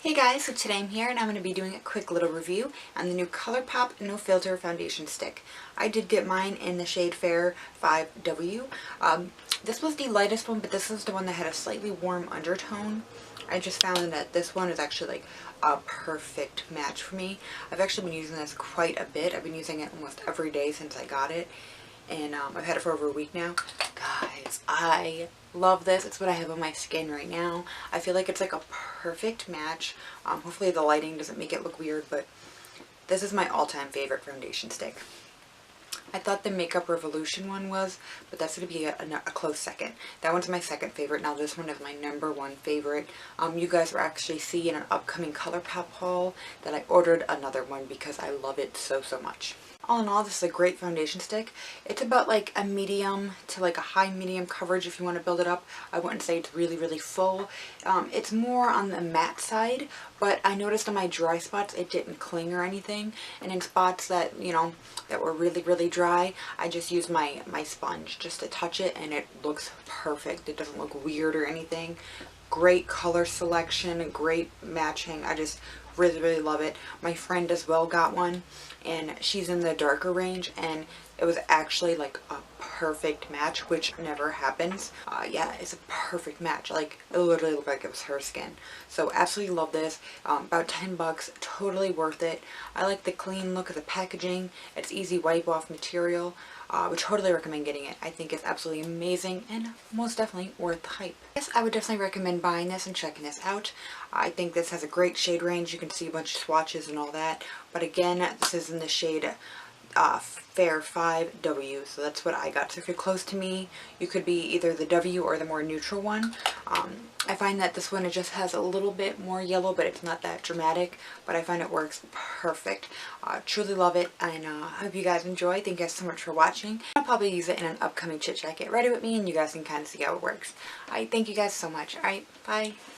Hey guys, so today I'm here and I'm going to be doing a quick little review on the new Colourpop No Filter Foundation Stick. I did get mine in the shade Fair 5W. This was the lightest one, but this is the one that had a slightly warm undertone. I just found that this one is actually like a perfect match for me. I've actually been using this quite a bit. I've been using it almost every day since I got it. And I've had it for over a week now. Guys, I love this. It's what I have on my skin right now. I feel like it's like a perfect match. Hopefully the lighting doesn't make it look weird, but this is my all-time favorite foundation stick. I thought the Makeup Revolution one was, but that's going to be a close second. That one's my second favorite. Now this one is my #1 favorite. You guys will actually see in an upcoming Colourpop haul that I ordered another one because I love it so much. All in all, this is a great foundation stick. It's about like a medium to like a high medium coverage if you want to build it up. I wouldn't say it's really full. It's more on the matte side, but I noticed on my dry spots it didn't cling or anything. And in spots that, you know, that were really dry, I just used my sponge just to touch it and it looks perfect. It doesn't look weird or anything. Great color selection, great matching. I just really love it. My friend as well got one and she's in the darker range and it was actually like a perfect match, which never happens. Yeah, it's a perfect match. Like it literally looked like it was her skin. So absolutely love this. About 10 bucks, totally worth it. I like the clean look of the packaging. It's easy wipe off material. Would totally recommend getting it. I think it's absolutely amazing and most definitely worth the hype. Yes, I would definitely recommend buying this and checking this out. I think this has a great shade range. You can see a bunch of swatches and all that. But again, this is in the shade Fair 5W, so that's what I got. So if you're close to me, you could be either the W or the more neutral one. I find that this one, it just has a little bit more yellow, but it's not that dramatic, but I find it works perfect. Truly love it, and I hope you guys enjoy. Thank you guys so much for watching. I'll probably use it in an upcoming chit chat. Get ready with me and you guys can kind of see how it works. Alright, thank you guys so much. Alright, bye.